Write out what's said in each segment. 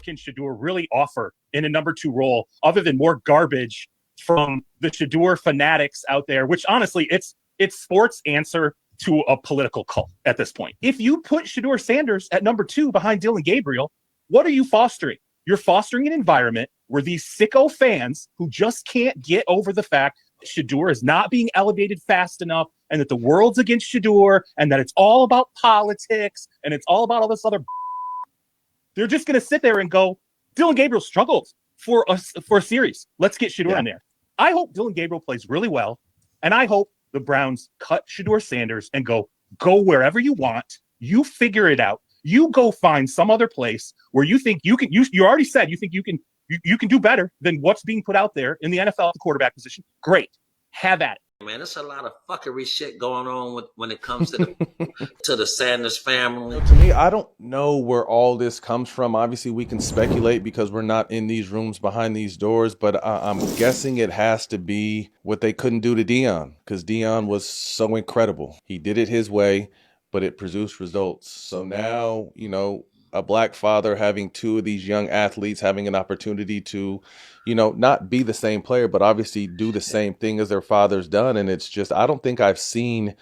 what can Shedeur really offer in a number 2 role other than more garbage from the Shedeur fanatics out there, which honestly, it's sports answer to a political cult at this point. If you put Shedeur Sanders at number 2 behind Dillon Gabriel, what are you fostering? You're fostering an environment where these sicko fans who just can't get over the fact that Shedeur is not being elevated fast enough and that the world's against Shedeur and that it's all about politics and it's all about all this other. They're just going to sit there and go, Dillon Gabriel struggled for a series. Let's get Shedeur in there. I hope Dillon Gabriel plays really well, and I hope the Browns cut Shedeur Sanders and go wherever you want. You figure it out. You go find some other place where you think you can. You already said you think you can do better than what's being put out there in the NFL at the quarterback position. Great, have at it. Man, there's a lot of fuckery shit going on when it comes to the to the Sanders family. To me, I don't know where all this comes from. Obviously, we can speculate because we're not in these rooms behind these doors, but I'm guessing it has to be what they couldn't do to Deion, because Deion was so incredible. He did it his way, but it produced results. So now, you know, a black father having 2 of these young athletes having an opportunity to, you know, not be the same player, but obviously do the same thing as their father's done. And it's just, I don't think I've seen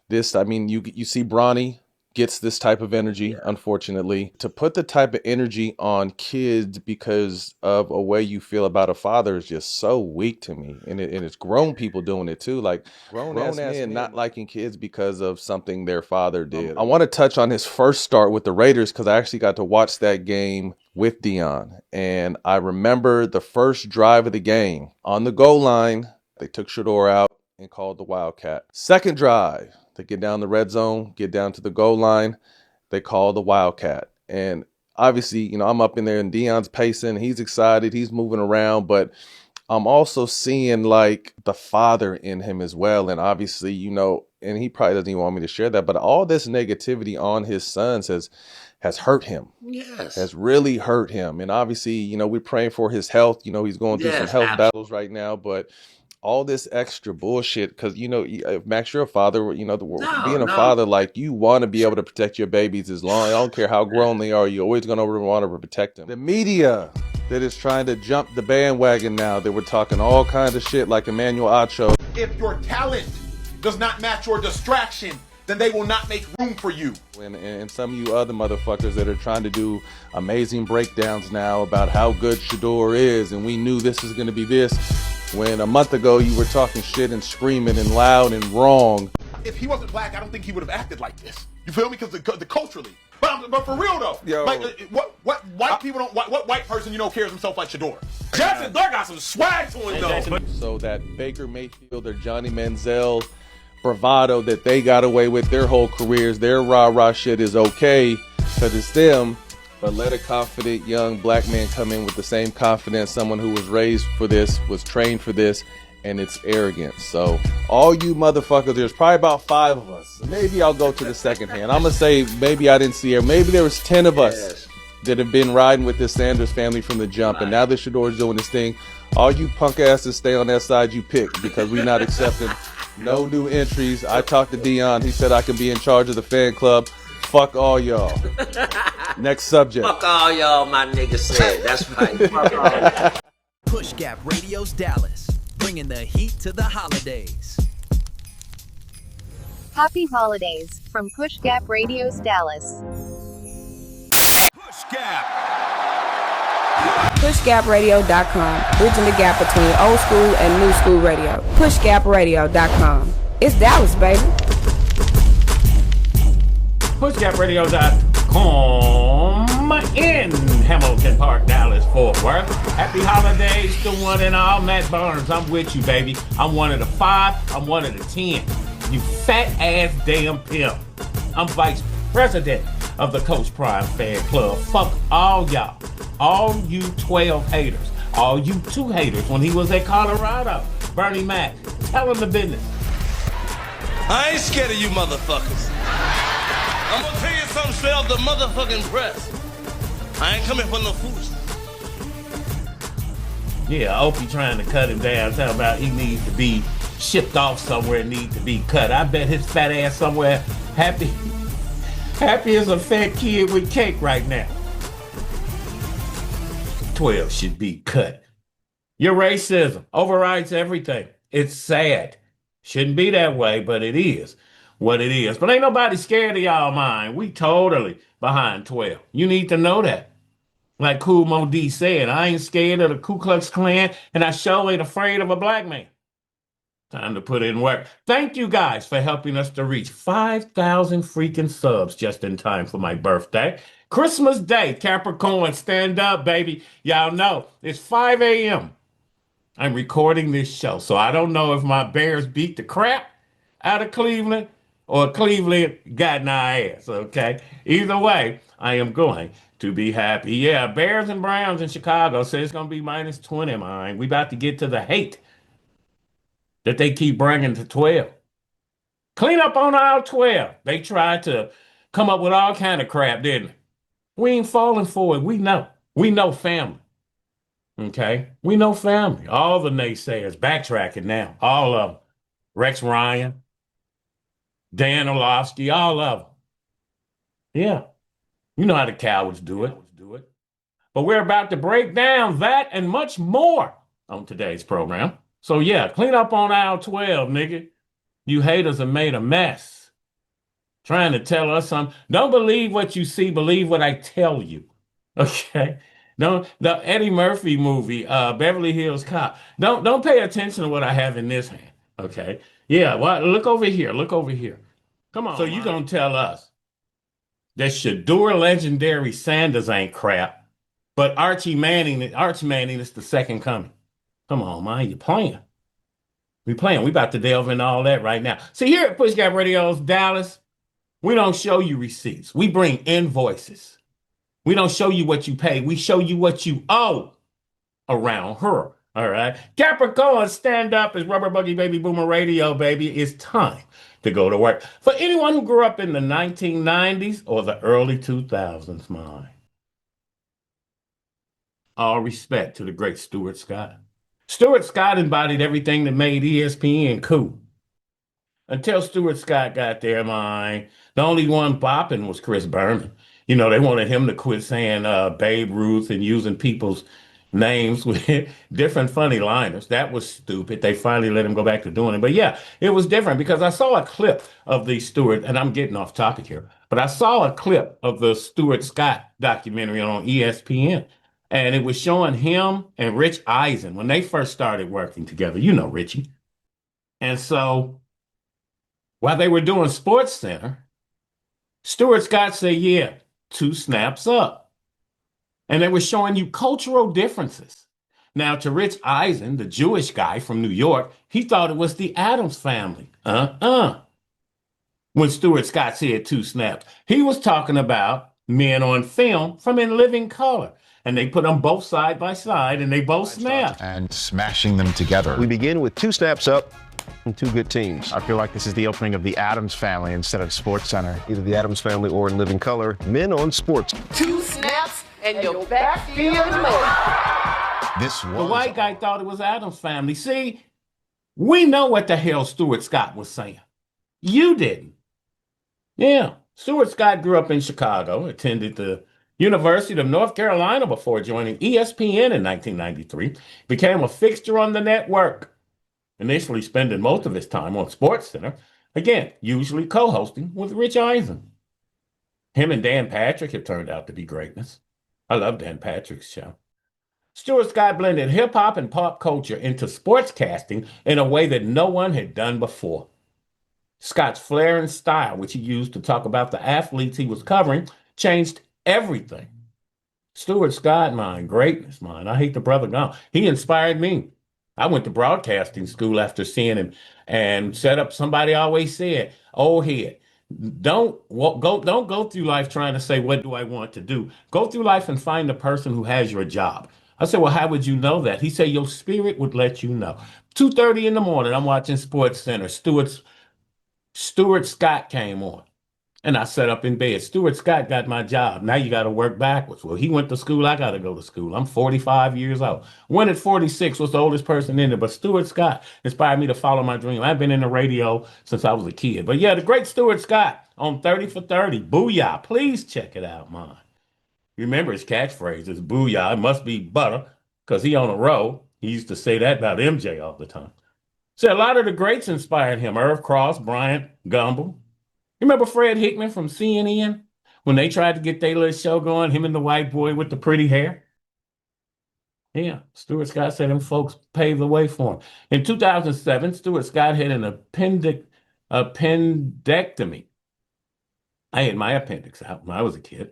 this. I mean, you see Bronny gets this type of energy, unfortunately. To put the type of energy on kids because of a way you feel about a father is just so weak to me. And it's grown people doing it too, like grown-ass men not liking kids because of something their father did. I want to touch on his first start with the Raiders because I actually got to watch that game with Deion. And I remember the first drive of the game. On the goal line, they took Shedeur out and called the Wildcat. Second drive, they get down the red zone, get down to the goal line, they call the Wildcat. And obviously, you know, I'm up in there and Deion's pacing, he's excited, he's moving around, but I'm also seeing like the father in him as well. And obviously, you know, and he probably doesn't even want me to share that, but all this negativity on his sons has hurt him. Yes. Has really hurt him. And obviously, you know, we're praying for his health. You know, he's going through some health battles right now, but all this extra bullshit, because, you know, Max, you're a father, you know, being a father, like, you want to be able to protect your babies as long, I don't care how grown they are, you're always going to want to protect them. The media that is trying to jump the bandwagon now, that we're talking all kinds of shit like Emmanuel Acho. If your talent does not match your distraction, then they will not make room for you. And some of you other motherfuckers that are trying to do amazing breakdowns now about how good Shedeur is, and we knew this was going to be this, when a month ago you were talking shit and screaming and loud and wrong. If he wasn't black, I don't think he would have acted like this. You feel me? Because the culturally. But for real though, yo, like what white people don't, what white person you know carries himself like Shedeur? Jackson Dart got some swag to him though. So that Baker Mayfield or Johnny Manziel bravado that they got away with their whole careers, their rah-rah shit is okay because it's them. But let a confident young black man come in with the same confidence, someone who was raised for this, was trained for this, and it's arrogance. So all you motherfuckers, there's probably about 5 of us. Maybe I'll go to the second hand. I'm going to say maybe I didn't see her. Maybe there was 10 of us that have been riding with this Sanders family from the jump. And now that Shedeur's doing this thing, all you punk asses stay on that side you pick, because we're not accepting no new entries. I talked to Deion. He said I can be in charge of the fan club. Fuck all y'all. Next subject. Fuck all y'all, my nigga said. That's right. Fuck all. PushGap Radios Dallas, bringing the heat to the holidays. Happy holidays from PushGap Radios Dallas. PushGap. PushGapRadio.com, bridging the gap between old school and new school radio. PushGapRadio.com. It's Dallas, baby. PushGapRadio.com in Hamilton Park, Dallas, Fort Worth. Happy holidays to one and all. Matt Barnes, I'm with you, baby. I'm one of the 5. I'm one of the 10. You fat ass damn pimp. I'm vice president of the Coach Prime Fan Club. Fuck all y'all. All you 12 haters. All you 2 haters when he was at Colorado. Bernie Mac, tell him the business. I ain't scared of you motherfuckers. I'm gonna tell you something straight off the motherfucking press. I ain't coming for no foolishness. Yeah, Opie trying to cut him down, talking about he needs to be shipped off somewhere, need to be cut. I bet his fat ass somewhere happy as a fat kid with cake right now. 12 should be cut. Your racism overrides everything. It's sad. Shouldn't be that way, but it is what it is. But ain't nobody scared of y'all, mind. We totally behind 12. You need to know that. Like Kool Mo D said, I ain't scared of the Ku Klux Klan, and I sure ain't afraid of a black man. Time to put in work. Thank you guys for helping us to reach 5,000 freaking subs just in time for my birthday. Christmas Day, Capricorn, stand up, baby. Y'all know it's 5 a.m. I'm recording this show, so I don't know if my Bears beat the crap out of Cleveland or Cleveland got in our ass, okay? Either way, I am going to be happy. Yeah, Bears and Browns in Chicago say it's going to be minus 20, man. We about to get to the hate that they keep bringing to 12. Clean up on aisle 12. They tried to come up with all kind of crap, didn't they? We ain't falling for it. We know. We know family. Okay? We know family. All the naysayers backtracking now. All of them. Rex Ryan, Dan Orlovsky, all of them. Yeah. You know how the cowards do it. But we're about to break down that and much more on today's program. So yeah, clean up on aisle 12, nigga. You haters have made a mess. Trying to tell us something. Don't believe what you see, believe what I tell you. Okay? The Eddie Murphy movie, Beverly Hills Cop. Don't pay attention to what I have in this hand. Okay? Yeah, well, look over here. Come on. So you gonna tell us that Shedeur legendary Sanders ain't crap, but Arch Manning is the second coming. Come on, man, you playing. We about to delve into all that right now. See, here at PushGap Radios Dallas, we don't show you receipts. We bring invoices. We don't show you what you pay. We show you what you owe around her. All right? Capricorn, stand up. It's Rubber Buggy Baby Boomer Radio, baby. It's time to go to work. For anyone who grew up in the 1990s or the early 2000s, man. All respect to the great Stuart Scott. Stuart Scott embodied everything that made ESPN cool. Until Stuart Scott got there, man, the only one bopping was Chris Berman. You know, they wanted him to quit saying Babe Ruth and using people's names with different funny liners. That was stupid. They finally let him go back to doing it. But yeah, it was different because I saw a clip of the Stuart, and I'm getting off topic here, but I saw a clip of the Stuart Scott documentary on ESPN. And it was showing him and Rich Eisen when they first started working together. You know Richie. And so while they were doing Sports Center, Stuart Scott said, yeah, 2 snaps up. And they were showing you cultural differences. Now, to Rich Eisen, the Jewish guy from New York, he thought it was the Addams family. When Stuart Scott said 2 snaps, he was talking about men on film from In Living Color. And they put them both side by side, and they both snapped. And smashing them together. We begin with 2 snaps up and 2 good teams. I feel like this is the opening of the Addams Family instead of Sports Center. Either the Addams Family or In Living Color. Men on sports. 2 snaps and your back feels low. The white guy thought it was Addams Family. See, we know what the hell Stuart Scott was saying. You didn't. Yeah, Stuart Scott grew up in Chicago, attended the University of North Carolina before joining ESPN in 1993, became a fixture on the network, initially spending most of his time on Sports Center, again, usually co-hosting with Rich Eisen. Him and Dan Patrick have turned out to be greatness. I love Dan Patrick's show. Stuart Scott blended hip-hop and pop culture into sportscasting in a way that no one had done before. Scott's flair and style, which he used to talk about the athletes he was covering, changed everything. Stuart Scott, man, greatness, man. I hate the brother gone. He inspired me. I went to broadcasting school after seeing him and set up. Somebody always said, "Old head, don't go through life trying to say, what do I want to do? Go through life and find the person who has your job." I said, "Well, how would you know that?" He said, "Your spirit would let you know." 2:30 in the morning, I'm watching Sports Center. Stuart Scott came on. And I sat up in bed. Stuart Scott got my job. Now you got to work backwards. Well, he went to school. I got to go to school. I'm 45 years old. Went at 46, was the oldest person in there. But Stuart Scott inspired me to follow my dream. I've been in the radio since I was a kid. But yeah, the great Stuart Scott on 30 for 30. Booyah. Please check it out, man. You remember his catchphrase is booyah, it must be butter, because he on a roll. He used to say that about MJ all the time. So a lot of the greats inspired him. Irv Cross, Bryant Gumbel. You remember Fred Hickman from CNN? When they tried to get their little show going, him and the white boy with the pretty hair? Yeah, Stuart Scott said them folks paved the way for him. In 2007, Stuart Scott had an appendectomy. I had my appendix out when I was a kid.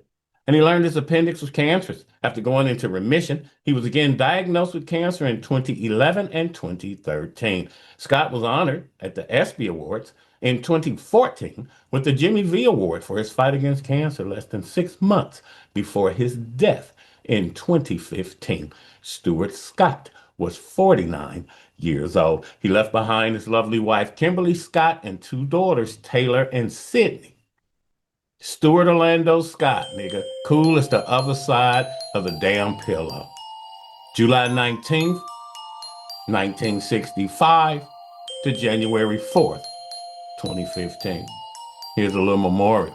And he learned his appendix was cancerous. After going into remission, he was again diagnosed with cancer in 2011 and 2013. Scott was honored at the ESPY Awards in 2014 with the Jimmy V Award for his fight against cancer less than 6 months before his death in 2015. Stuart Scott was 49 years old. He left behind his lovely wife, Kimberly Scott, and 2 daughters, Taylor and Sydney. Stuart Orlando Scott, nigga. Cool as the other side of the damn pillow. July 19th, 1965 to January 4th, 2015. Here's a little memorial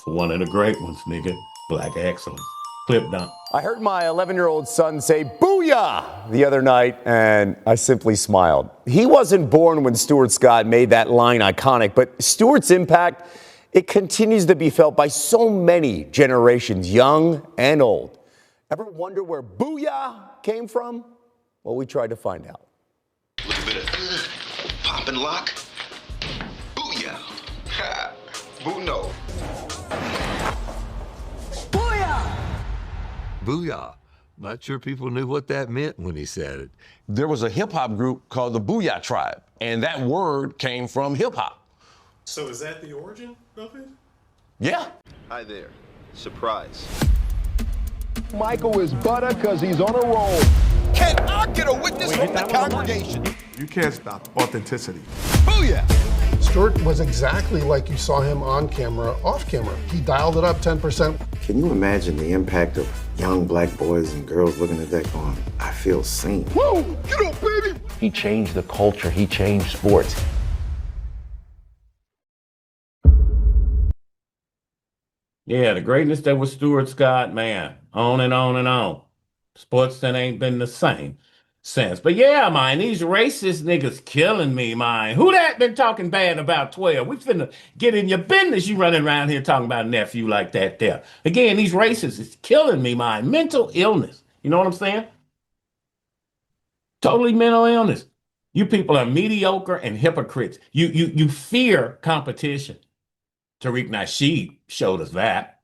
for one of the great ones, nigga. Black excellence. Clip dump. I heard my 11-year-old son say booyah the other night, and I simply smiled. He wasn't born when Stuart Scott made that line iconic, but Stuart's impact, it continues to be felt by so many generations, young and old. Ever wonder where booyah came from? Well, we tried to find out. Look a bit of pop and lock. Booyah. Ha. Boo no. Booyah! Booyah. Not sure people knew what that meant when he said it. There was a hip-hop group called the Booyah Tribe, and that word came from hip-hop. So is that the origin of it? Yeah. Hi there. Surprise. Michael is butter because he's on a roll. Can I get a witness from the congregation? You can't stop authenticity. Booyah! Stuart was exactly like you saw him on camera, off camera. He dialed it up 10%. Can you imagine the impact of young black boys and girls looking at that going, I feel seen? Whoa! Get up, baby! He changed the culture. He changed sports. Yeah, the greatness that was Stuart Scott, man, on and on and on. Sports that ain't been the same since. But yeah, man, these racist niggas killing me, man. Who that been talking bad about 12? We finna get in your business. You running around here talking about a nephew like that there. Again, these racists is killing me, man. Mental illness. You know what I'm saying? Totally mental illness. You people are mediocre and hypocrites. You fear competition. Tariq Nasheed showed us that.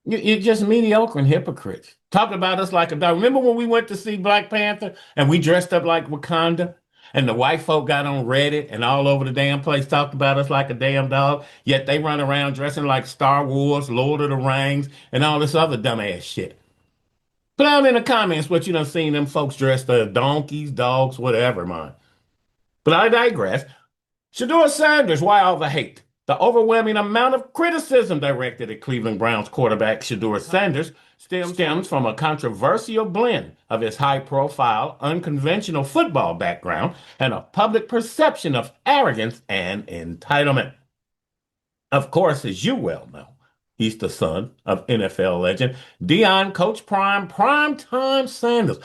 You're just mediocre and hypocrites. Talking about us like a dog. Remember when we went to see Black Panther and we dressed up like Wakanda? And the white folk got on Reddit and all over the damn place talked about us like a damn dog. Yet they run around dressing like Star Wars, Lord of the Rings, and all this other dumbass shit. Put down in the comments what you done seen them folks dressed as donkeys, dogs, whatever, man. But I digress. Shedeur Sanders, why all the hate? The overwhelming amount of criticism directed at Cleveland Browns quarterback Shedeur Sanders stems from a controversial blend of his high-profile, unconventional football background and a public perception of arrogance and entitlement. Of course, as you well know, he's the son of NFL legend Deion Coach Primetime Sanders.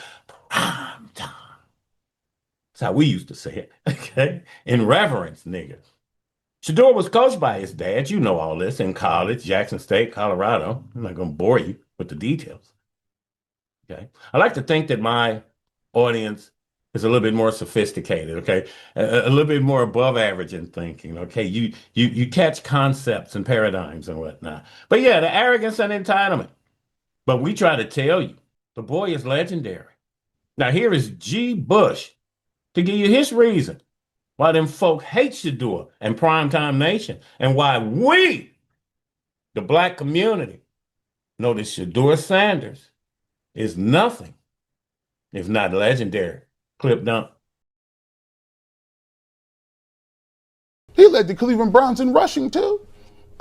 Primetime. That's how we used to say it, okay? In reverence, nigga. Shedeur was coached by his dad, you know all this, in college, Jackson State, Colorado. I'm not going to bore you with the details. Okay. I like to think that my audience is a little bit more sophisticated, okay? A little bit more above average in thinking, okay? You catch concepts and paradigms and whatnot. But yeah, the arrogance and entitlement. But we try to tell you, the boy is legendary. Now here is G. Bush to give you his reason why them folk hate Shedeur and Primetime Nation, and why we, the black community, know that Shedeur Sanders is nothing if not legendary. Clip dump. He led the Cleveland Browns in rushing, too.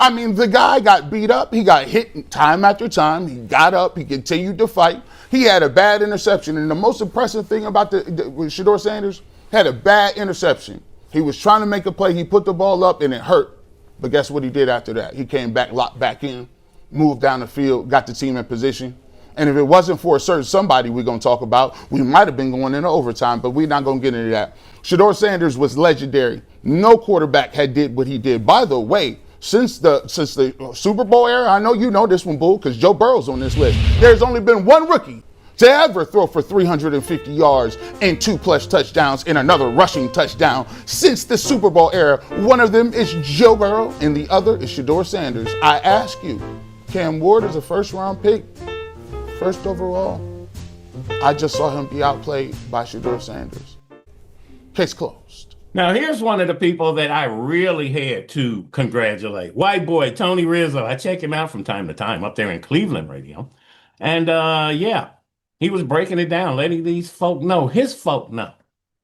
I mean, the guy got beat up. He got hit time after time. He got up. He continued to fight. He had a bad interception. And the most impressive thing about with Shedeur Sanders, had a bad interception. He was trying to make a play. He put the ball up and it hurt. But guess what he did after that? He came back, locked back in. moved down the field, got the team in position. And if it wasn't for a certain somebody we're going to talk about, we might have been going into overtime, but we're not going to get into that. Shedeur Sanders was legendary. No quarterback had did what he did. By the way, since the Super Bowl era, I know you know this one, Bull, because Joe Burrow's on this list. There's only been one rookie to ever throw for 350 yards and 2+ touchdowns and another rushing touchdown since the Super Bowl era. One of them is Joe Burrow, and the other is Shedeur Sanders. I ask you, Cam Ward is a first-round pick, first overall. I just saw him be outplayed by Shedeur Sanders. Case closed. Now, here's one of the people that I really had to congratulate. White boy, Tony Rizzo. I check him out from time to time up there in Cleveland radio. And, yeah, he was breaking it down, letting these folk know, his folk know,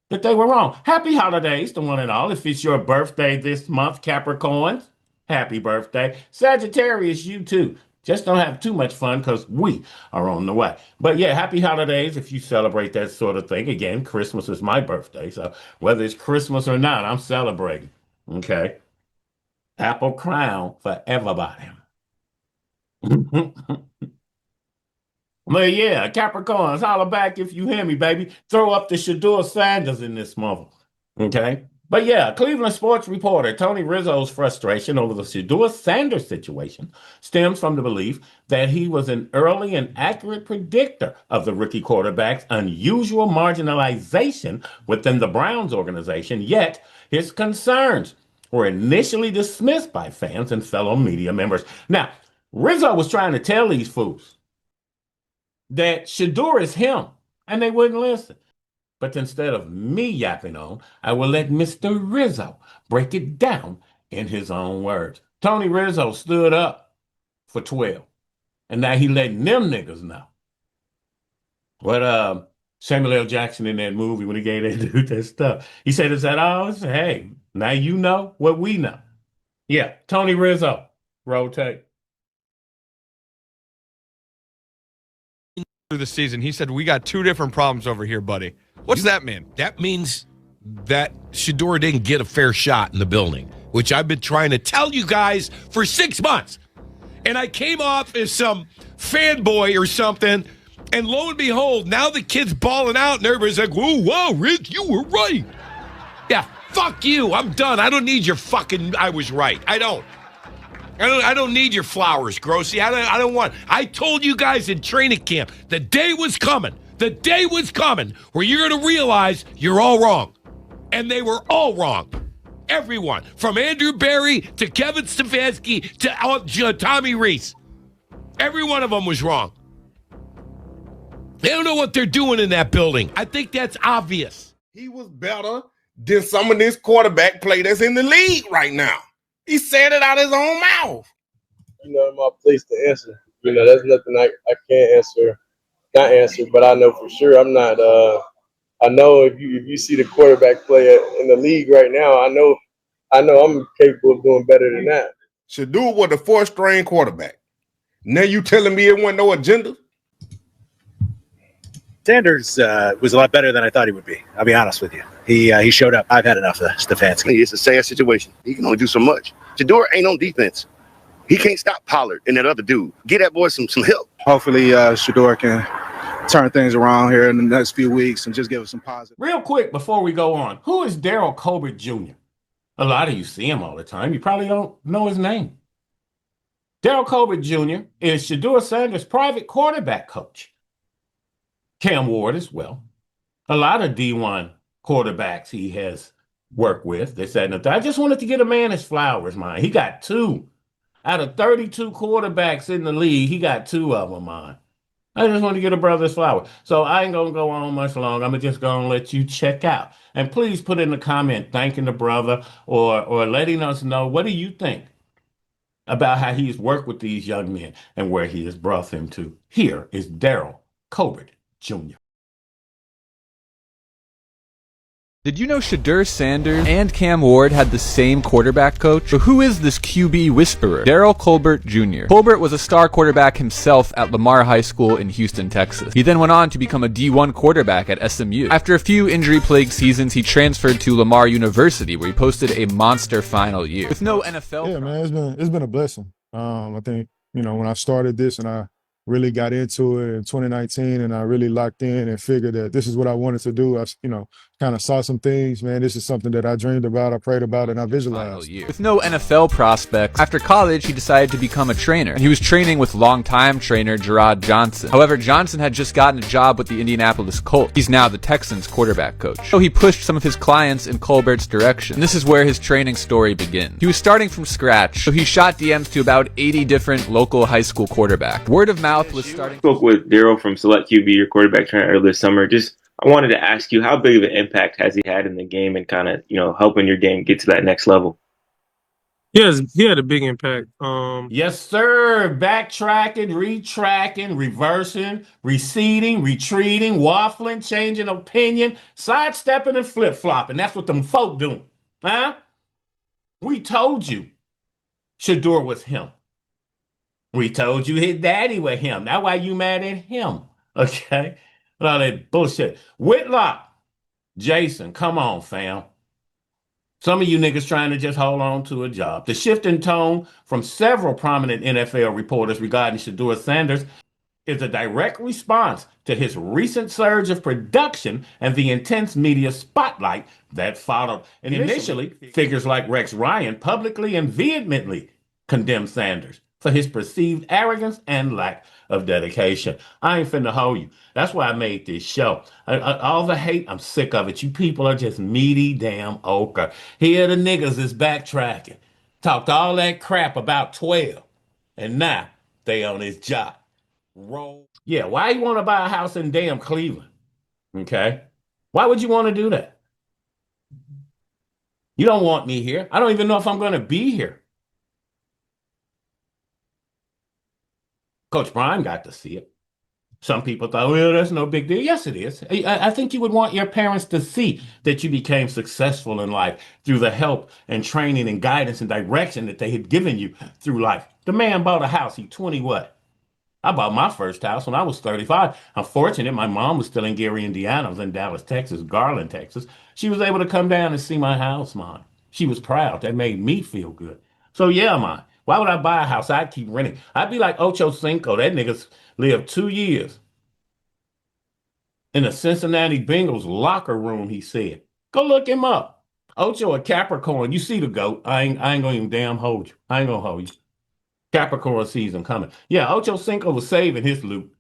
that they were wrong. Happy holidays to one and all. If it's your birthday this month, Capricorns, happy birthday. Sagittarius, you too. Just don't have too much fun because we are on the way. But yeah, happy holidays if you celebrate that sort of thing. Again, Christmas is my birthday. So whether it's Christmas or not, I'm celebrating. Okay. Apple crown for everybody. But yeah, Capricorns, holler back if you hear me, baby. Throw up the Shedeur Sanders in this mother. Okay. But yeah, Cleveland sports reporter Tony Rizzo's frustration over the Shedeur Sanders situation stems from the belief that he was an early and accurate predictor of the rookie quarterback's unusual marginalization within the Browns organization, yet his concerns were initially dismissed by fans and fellow media members. Now, Rizzo was trying to tell these fools that Shedeur is him, and they wouldn't listen. But instead of me yapping on, I will let Mr. Rizzo break it down in his own words. Tony Rizzo stood up for 12, and now he letting them niggas know. What Samuel L. Jackson in that movie when he gave that dude that stuff, he said, is that all? I said, hey, now you know what we know. Yeah, Tony Rizzo, roll tape. Through the season, he said, we got two different problems over here, buddy. What's that mean? That means that Shedeur didn't get a fair shot in the building, which I've been trying to tell you guys for 6 months. And I came off as some fanboy or something, and lo and behold, now the kid's balling out, and everybody's like, whoa, wow, Rick, you were right. Yeah, fuck you. I'm done. I don't need your fucking I was right. I don't need your flowers, Grossy. I don't want. I told you guys in training camp, the day was coming. The day was coming where you're going to realize you're all wrong. And they were all wrong. Everyone. From Andrew Berry to Kevin Stefanski to Tommy Reese. Every one of them was wrong. They don't know what they're doing in that building. I think that's obvious. He was better than some of this quarterback play that's in the league right now. He said it out his own mouth. You know, my place to answer. You know, that's nothing I can't answer. Not answer, but I know for sure I'm not. I know if you see the quarterback play in the league right now, I know I'm capable of doing better than that. Shedeur was the 4th-string quarterback. Now you telling me it wasn't no agenda? Sanders was a lot better than I thought he would be. I'll be honest with you. He showed up. I've had enough of Stefanski. It's a sad situation. He can only do so much. Shedeur ain't on defense. He can't stop Pollard and that other dude. Get that boy some help. Hopefully, Shedeur can turn things around here in the next few weeks and just give us some positive. Real quick before we go on, who is Darrell Colbert Jr.? A lot of you see him all the time. You probably don't know his name. Darrell Colbert Jr. is Shedeur Sanders' private quarterback coach. Cam Ward as well. A lot of D1 quarterbacks he has worked with. They said, I just wanted to get a man his flowers, man. He got 2. Out of 32 quarterbacks in the league, he got 2 of them, man. I just want to get a brother's flower. So I ain't going to go on much longer. I'm just going to let you check out. And please put in the comment thanking the brother or letting us know, what do you think about how he's worked with these young men and where he has brought them to? Here is Darrell Colbert Jr. Did you know Shedeur Sanders and Cam Ward had the same quarterback coach? So who is this QB whisperer? Darrell Colbert Jr. Colbert was a star quarterback himself at Lamar High School in Houston, Texas. He then went on to become a D1 quarterback at SMU. After a few injury-plagued seasons, he transferred to Lamar University, where he posted a monster final year. With no NFL... Yeah, man, it's been a blessing. I think when I started this and I really got into it in 2019 and I really locked in and figured that this is what I wanted to do. I, kind of saw some things, man. This is something that I dreamed about, I prayed about, and I visualized. With no NFL prospects, after college, he decided to become a trainer. And he was training with longtime trainer Gerard Johnson. However, Johnson had just gotten a job with the Indianapolis Colts. He's now the Texans quarterback coach. So he pushed some of his clients in Colbert's direction. And this is where his training story begins. He was starting from scratch, so he shot DMs to about 80 different local high school quarterbacks. Word of mouth was starting. I spoke with Darrell from Select QB, your quarterback trainer, earlier this summer. I wanted to ask you, how big of an impact has he had in the game and kind of, helping your game get to that next level? Yes, he had a big impact. Yes, sir. Backtracking, retracking, reversing, receding, retreating, waffling, changing opinion, sidestepping, and flip-flopping. That's what them folk doing. Huh? We told you Shedeur was him. We told you his daddy was him. That's why you mad at him. Okay? All that bullshit. Whitlock, Jason, come on, fam. Some of you niggas trying to just hold on to a job. The shift in tone from several prominent NFL reporters regarding Shedeur Sanders is a direct response to his recent surge of production and the intense media spotlight that followed. Initially, figures like Rex Ryan publicly and vehemently condemned Sanders for his perceived arrogance and lack of dedication. I ain't finna hold you. That's why I made this show. All the hate, I'm sick of it. You people are just meaty damn ochre. Here the niggas is backtracking. Talked all that crap about 12. And now they on his job. Roll. Yeah, why you want to buy a house in damn Cleveland? Okay? Why would you want to do that? You don't want me here. I don't even know if I'm going to be here. Coach Brian got to see it. Some people thought, well, that's no big deal. Yes, it is. I think you would want your parents to see that you became successful in life through the help and training and guidance and direction that they had given you through life. The man bought a house. He 20 what? I bought my first house when I was 35. I'm fortunate my mom was still in Gary, Indiana. I was in Dallas, Texas, Garland, Texas. She was able to come down and see my house, man. She was proud. That made me feel good. So yeah, man. Why would I buy a house? I'd keep renting. I'd be like Ocho Cinco. That nigga's lived 2 years in the Cincinnati Bengals locker room, he said. Go look him up. Ocho a Capricorn. You see the goat. I ain't gonna even damn hold you. I ain't gonna hold you. Capricorn season coming. Yeah, Ocho Cinco was saving his loot.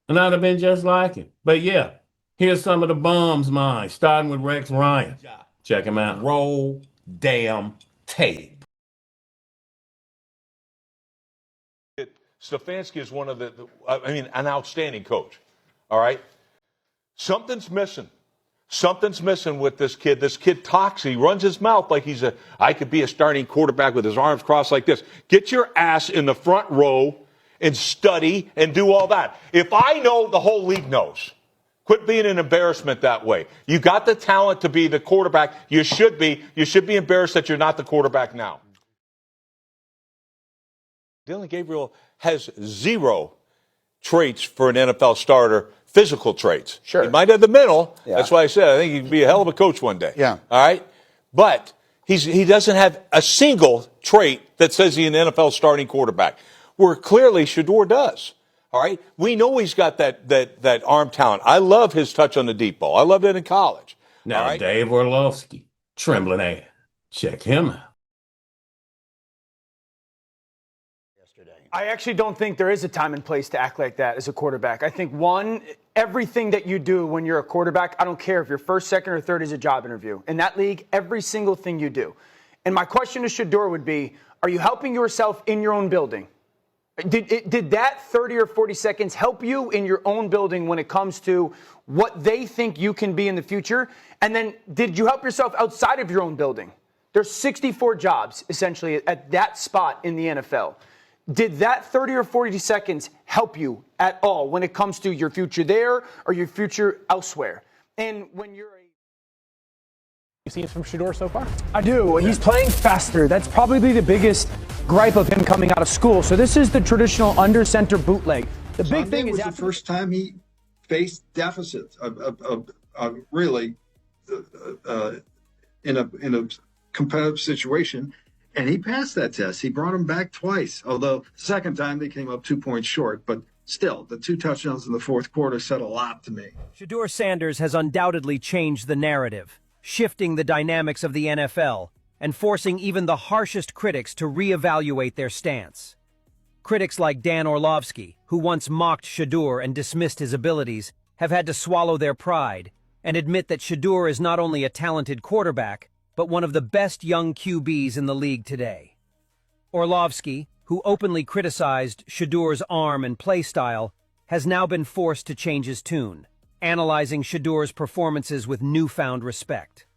And I'd have been just like him. But yeah, here's some of the bums, mine, starting with Rex Ryan. Check him out. Roll damn tape. Stefanski is one of an outstanding coach. All right? Something's missing. Something's missing with this kid. This kid talks. He runs his mouth like I could be a starting quarterback with his arms crossed like this. Get your ass in the front row and study and do all that. If I know, the whole league knows. Quit being an embarrassment that way. You got the talent to be the quarterback. You should be. You should be embarrassed that you're not the quarterback now. Dylan Gabriel has zero traits for an NFL starter, physical traits. Sure. He might have the mental. Yeah. That's why I said I think he can be a hell of a coach one day. Yeah. All right? But he doesn't have a single trait that says he's an NFL starting quarterback, where clearly Shedeur does. All right? We know he's got that arm talent. I love his touch on the deep ball. I loved it in college. Now, all right? Dave Orlovsky, trembling ass. Check him out. I actually don't think there is a time and place to act like that as a quarterback. I think, one, everything that you do when you're a quarterback, I don't care if you're first, second, or third, is a job interview. In that league, every single thing you do. And my question to Shedeur would be, are you helping yourself in your own building? Did that 30 or 40 seconds help you in your own building when it comes to what they think you can be in the future? And then did you help yourself outside of your own building? There's 64 jobs, essentially, at that spot in the NFL. Did that 30 or 40 seconds help you at all when it comes to your future there or your future elsewhere? And when you're You seen from Shedeur so far? I do. He's playing faster. That's probably the biggest gripe of him coming out of school. So this is the traditional under center bootleg. The big thing is the first time he faced deficits really in a competitive situation, And he passed that test. He brought him back twice, although the second time they came up 2 points short. But still, the 2 touchdowns in the fourth quarter said a lot to me. Shedeur Sanders has undoubtedly changed the narrative, shifting the dynamics of the NFL and forcing even the harshest critics to reevaluate their stance. Critics like Dan Orlovsky, who once mocked Shedeur and dismissed his abilities, have had to swallow their pride and admit that Shedeur is not only a talented quarterback, but one of the best young QBs in the league today. Orlovsky, who openly criticized Shedeur's arm and play style, has now been forced to change his tune, analyzing Shedeur's performances with newfound respect.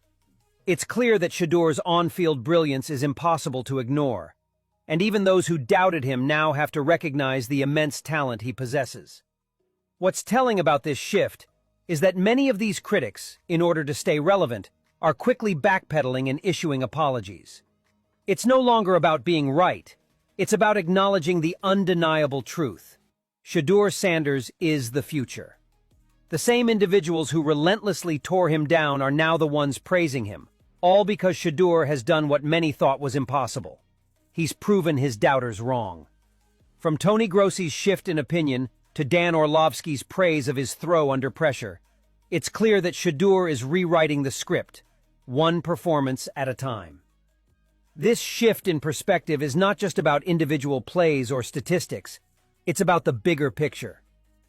It's clear that Shedeur's on-field brilliance is impossible to ignore, and even those who doubted him now have to recognize the immense talent he possesses. What's telling about this shift is that many of these critics, in order to stay relevant, are quickly backpedaling and issuing apologies. It's no longer about being right. It's about acknowledging the undeniable truth. Shedeur Sanders is the future. The same individuals who relentlessly tore him down are now the ones praising him, all because Shedeur has done what many thought was impossible. He's proven his doubters wrong. From Tony Grossi's shift in opinion to Dan Orlovsky's praise of his throw under pressure, it's clear that Shedeur is rewriting the script, one performance at a time. This shift in perspective is not just about individual plays or statistics, it's about the bigger picture.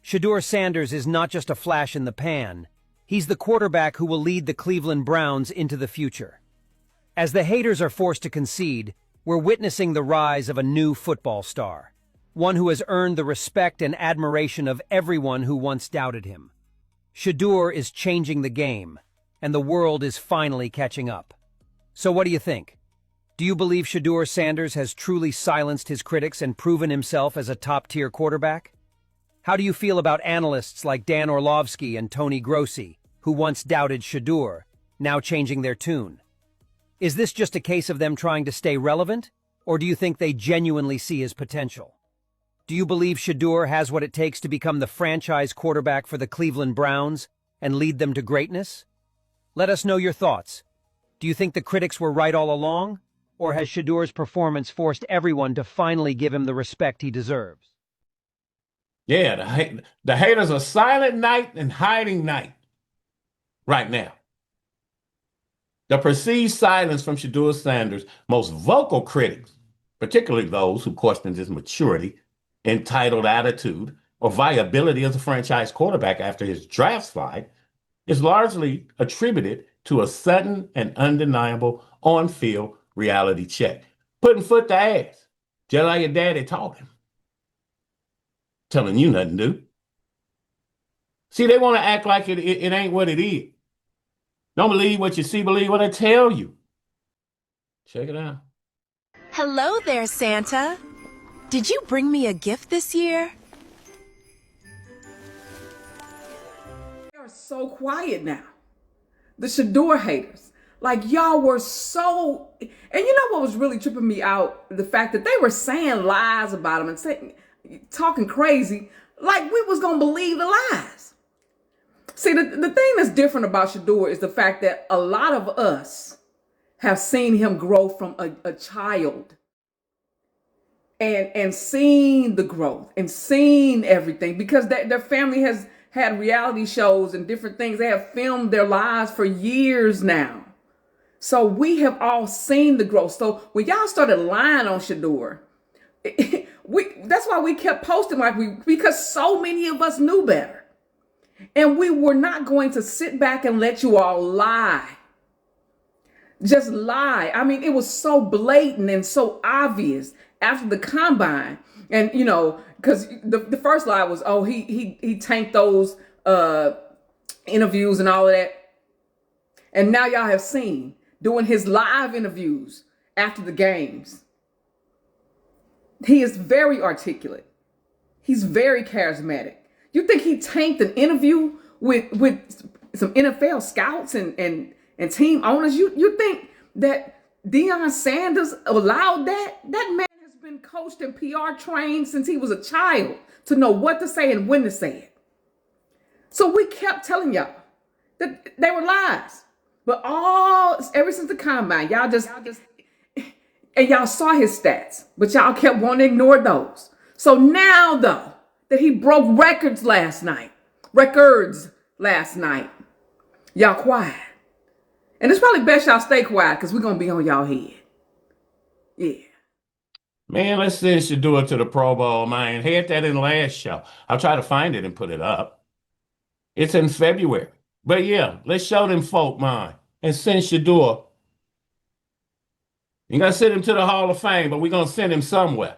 Shedeur Sanders is not just a flash in the pan, he's the quarterback who will lead the Cleveland Browns into the future. As the haters are forced to concede, we're witnessing the rise of a new football star, one who has earned the respect and admiration of everyone who once doubted him. Shedeur is changing the game, and the world is finally catching up. So what do you think? Do you believe Shedeur Sanders has truly silenced his critics and proven himself as a top-tier quarterback? How do you feel about analysts like Dan Orlovsky and Tony Grossi, who once doubted Shedeur, now changing their tune? Is this just a case of them trying to stay relevant, or do you think they genuinely see his potential? Do you believe Shedeur has what it takes to become the franchise quarterback for the Cleveland Browns and lead them to greatness? Let us know your thoughts. Do you think the critics were right all along, or has Shedeur's performance forced everyone to finally give him the respect he deserves? Yeah, the haters are silent night and hiding night right now. The perceived silence from Shedeur Sanders' most vocal critics, particularly those who questioned his maturity, entitled attitude, or viability as a franchise quarterback after his draft slide, is largely attributed to a sudden and undeniable on-field reality check. Putting foot to ass, just like your daddy taught him. Telling you nothing new. See, they want to act like it ain't what it is. Don't believe what you see, believe what I tell you. Check it out. Hello there, Santa. Did you bring me a gift this year? They are so quiet now. The Shedeur haters. Like, y'all were so... And you know what was really tripping me out? The fact that they were saying lies about him and talking crazy, like we was going to believe the lies. See, the thing that's different about Shedeur is the fact that a lot of us have seen him grow from a child and seen the growth and seen everything, because their family has had reality shows and different things. They have filmed their lives for years now. So we have all seen the growth. So when y'all started lying on Shedeur, that's why we kept posting because so many of us knew better. And we were not going to sit back and let you all lie. Just lie. I mean, it was so blatant and so obvious after the combine. And, you know, because the first lie was, oh, he tanked those interviews and all of that. And now y'all have seen doing his live interviews after the games. He is very articulate. He's very charismatic. You think he tanked an interview with some NFL scouts and team owners? You think that Deion Sanders allowed that? That man has been coached and PR trained since he was a child to know what to say and when to say it. So we kept telling y'all that they were lies. But ever since the combine, y'all just, And y'all saw his stats, but y'all kept wanting to ignore those. So now, though, that he broke records last night, y'all quiet. And it's probably best y'all stay quiet because we're going to be on y'all head. Yeah. Man, let's send Shedeur to the Pro Bowl, man. Had that in the last show. I'll try to find it and put it up. It's in February. But yeah, let's show them folk, man, and send Shedeur. You got to send him to the Hall of Fame, but we're going to send him somewhere.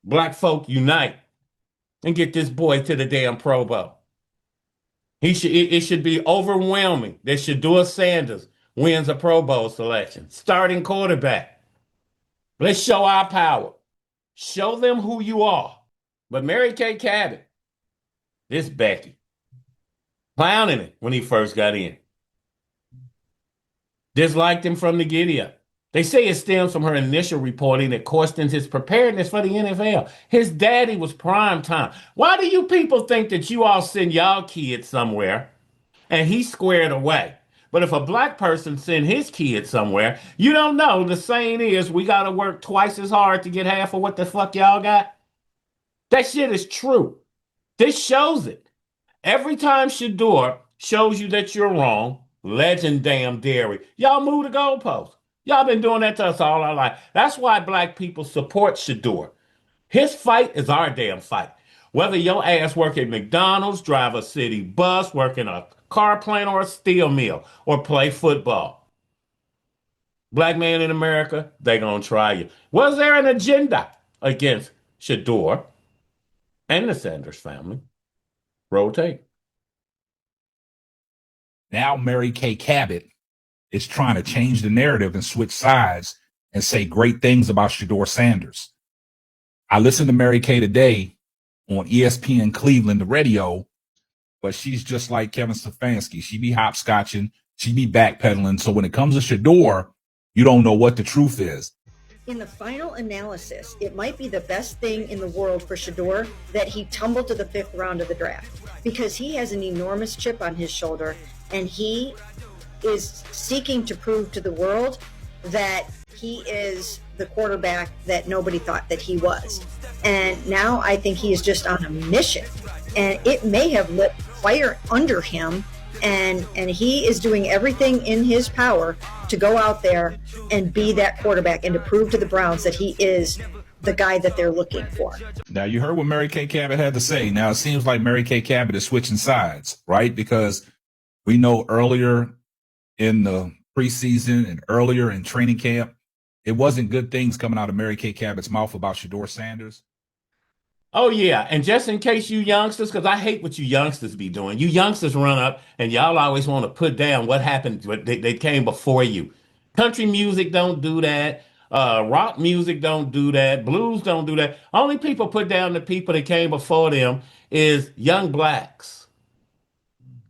Black folk unite and get this boy to the damn Pro Bowl. It should be overwhelming that Shedeur Sanders wins a Pro Bowl selection. Starting quarterback. Let's show our power. Show them who you are. But Mary Kay Cabot, this Becky, clowning it when he first got in. Disliked him from the get-up. They say it stems from her initial reporting that questions his preparedness for the NFL. His daddy was prime time. Why do you people think that you all send y'all kids somewhere and he's squared away? But if a black person send his kid somewhere, you don't know. The saying is we got to work twice as hard to get half of what the fuck y'all got. That shit is true. This shows it. Every time Shedeur shows you that you're wrong, legendary, y'all move the goalposts. Y'all been doing that to us all our life. That's why black people support Shedeur. His fight is our damn fight. Whether your ass work at McDonald's, drive a city bus, work in a car plant or a steel mill, or play football. Black man in America, they gonna try you. Was there an agenda against Shedeur and the Sanders family? Rotate. Now Mary Kay Cabot is trying to change the narrative and switch sides and say great things about Shedeur Sanders. I listened to Mary Kay today on ESPN Cleveland, the radio, but she's just like Kevin Stefanski. She be hopscotching, she be backpedaling. So when it comes to Shedeur, you don't know what the truth is. In the final analysis, it might be the best thing in the world for Shedeur that he tumbled to the 5th round of the draft, because he has an enormous chip on his shoulder and he is seeking to prove to the world that he is the quarterback that nobody thought that he was. And now I think he is just on a mission, and it may have lit fire under him, and he is doing everything in his power to go out there and be that quarterback and to prove to the Browns that he is the guy that they're looking for. Now, you heard what Mary Kay Cabot had to say. Now, it seems like Mary Kay Cabot is switching sides, right? Because we know earlier in the preseason and earlier in training camp, it wasn't good things coming out of Mary Kay Cabot's mouth about Shedeur Sanders. Oh, yeah. And just in case you youngsters, because I hate what you youngsters be doing. You youngsters run up and y'all always want to put down what happened, what they came before you. Country music don't do that. Rock music don't do that. Blues don't do that. Only people put down the people that came before them is young blacks.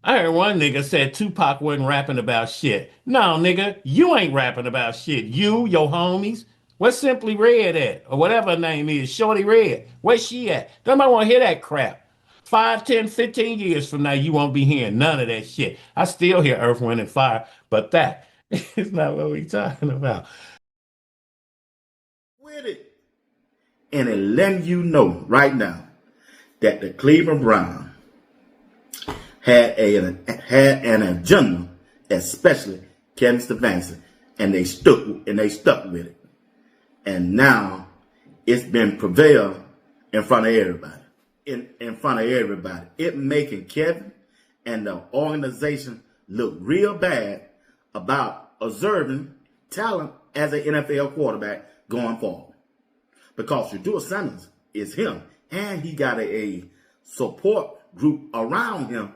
I heard one nigga said Tupac wasn't rapping about shit. No, nigga, you ain't rapping about shit. You, your homies. Where's Simply Red at? Or whatever her name is, Shorty Red. Where's she at? Nobody want to hear that crap. 5, 10, 15 years from now, you won't be hearing none of that shit. I still hear Earth, Wind, and Fire, but that is not what we talking about. With it. And it letting you know right now that the Cleveland Browns had an agenda, especially Kevin Stefanski, and they stuck with it. And now it's been prevailed in front of everybody. In front of everybody. It making Kevin and the organization look real bad about observing talent as an NFL quarterback going forward. Because Shedeur Sanders is him, and he got a support group around him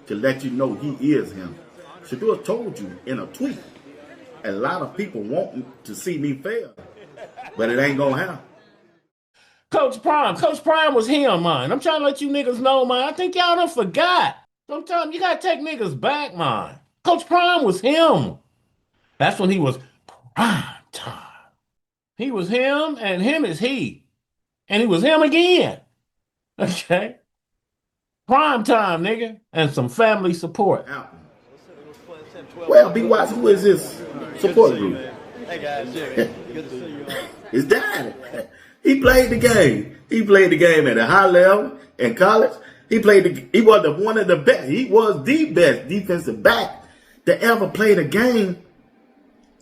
to let you know he is him. Shedeur told you in a tweet, a lot of people want to see me fail, but it ain't gonna happen. Coach Prime was him, man. I'm trying to let you niggas know, man. I think y'all done forgot. Sometimes you gotta take niggas back, man. Coach Prime was him. That's when he was prime time. He was him, and him is he. And he was him again. Okay? Prime time, nigga. And some family support. Well, be wise. Who is this support group? Hey guys, Jimmy. Good to see you all. His daddy. He played the game. He played the game at a high level in college. He was one of the best. He was the best defensive back to ever play the game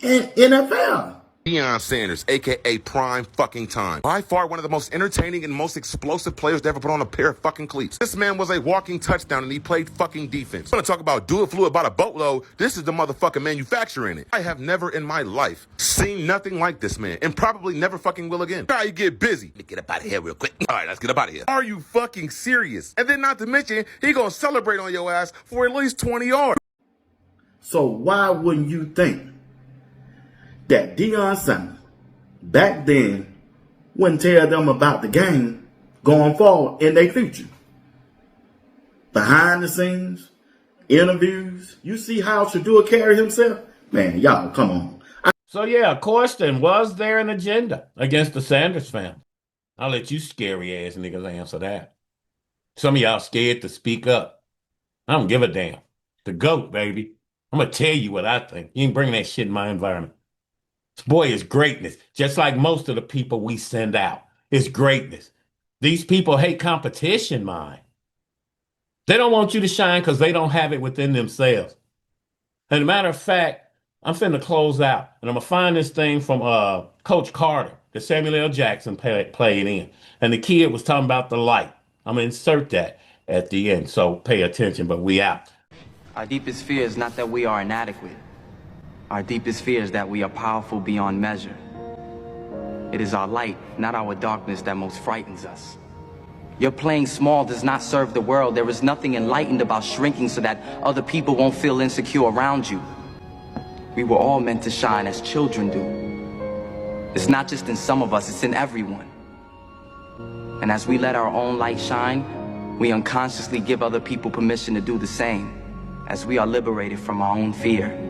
in NFL. Shedeur Sanders, a.k.a. prime fucking time. By far one of the most entertaining and most explosive players to ever put on a pair of fucking cleats. This man was a walking touchdown and he played fucking defense. I'm gonna talk about do it flew about a boatload. This is the motherfucking manufacturer in it. I have never in my life seen nothing like this man and probably never fucking will again. Try to get busy. Let me get up out of here real quick. All right, let's get up out of here. Are you fucking serious? And then not to mention, he gonna celebrate on your ass for at least 20 yards. So why wouldn't you think that Shedeur Sanders back then wouldn't tell them about the game going forward in their future? Behind the scenes, interviews, you see how Shedeur carried himself? Man, y'all, come on. So yeah, question, was there an agenda against the Sanders family? I'll let you scary ass niggas answer that. Some of y'all scared to speak up. I don't give a damn. The GOAT, baby. I'm gonna tell you what I think. You ain't bring that shit in my environment. This boy is greatness, just like most of the people we send out. It's greatness. These people hate competition, man. They don't want you to shine because they don't have it within themselves. And a matter of fact, I'm finna close out, and I'm gonna find this thing from Coach Carter that Samuel L. Jackson played in. And the kid was talking about the light. I'm gonna insert that at the end, so pay attention, but we out. Our deepest fear is not that we are inadequate. Our deepest fear is that we are powerful beyond measure. It is our light, not our darkness, that most frightens us. Your playing small does not serve the world. There is nothing enlightened about shrinking so that other people won't feel insecure around you. We were all meant to shine as children do. It's not just in some of us, it's in everyone. And as we let our own light shine, we unconsciously give other people permission to do the same. As we are liberated from our own fear,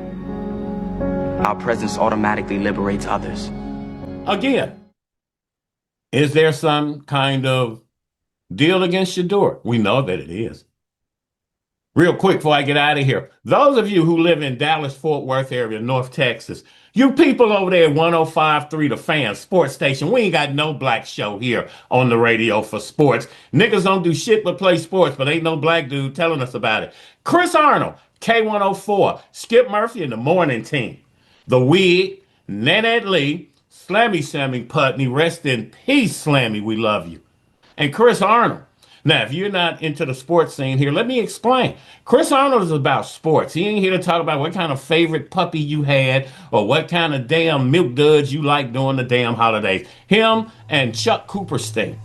our presence automatically liberates others. Again, is there some kind of deal against Shedeur? We know that it is. Real quick before I get out of here, those of you who live in Dallas, Fort Worth area, North Texas, you people over there at 105.3 The Fan sports station, we ain't got no black show here on the radio for sports. Niggas don't do shit but play sports, but ain't no black dude telling us about it. Chris Arnold, K104, Skip Murphy and the Morning Team, The Wig, Nanette Lee, Slammy Sammy Putney, rest in peace, Slammy, we love you. And Chris Arnold. Now, if you're not into the sports scene here, let me explain. Chris Arnold is about sports. He ain't here to talk about what kind of favorite puppy you had or what kind of damn milk duds you like during the damn holidays. Him and Chuck Cooperstein.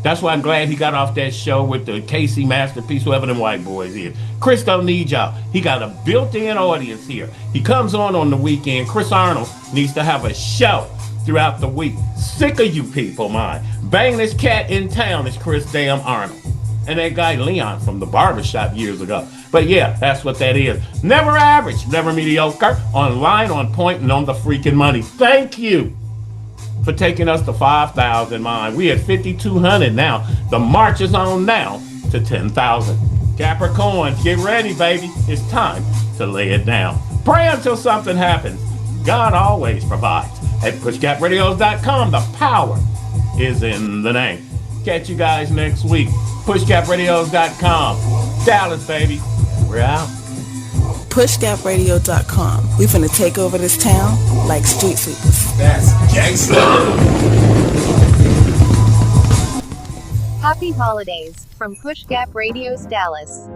That's why I'm glad he got off that show with the KC Masterpiece, whoever them white boys is. Chris don't need y'all. He got a built-in audience here. He comes on the weekend. Chris Arnold needs to have a show throughout the week. Sick of you people, man. Bang this cat in town is Chris damn Arnold. And that guy Leon from the barbershop years ago. But yeah, that's what that is. Never average, never mediocre, online, on point, and on the freaking money. Thank you for taking us to 5,000, man. We at 5,200 now. The march is on now to 10,000. Capricorn, get ready, baby. It's time to lay it down. Pray until something happens. God always provides. At PushGapRadios.com, the power is in the name. Catch you guys next week. PushGapRadios.com. Dallas, baby. We're out. PushGapRadio.com. We finna take over this town like street sweepers. That's gangsta. Happy holidays from PushGap Radios Dallas.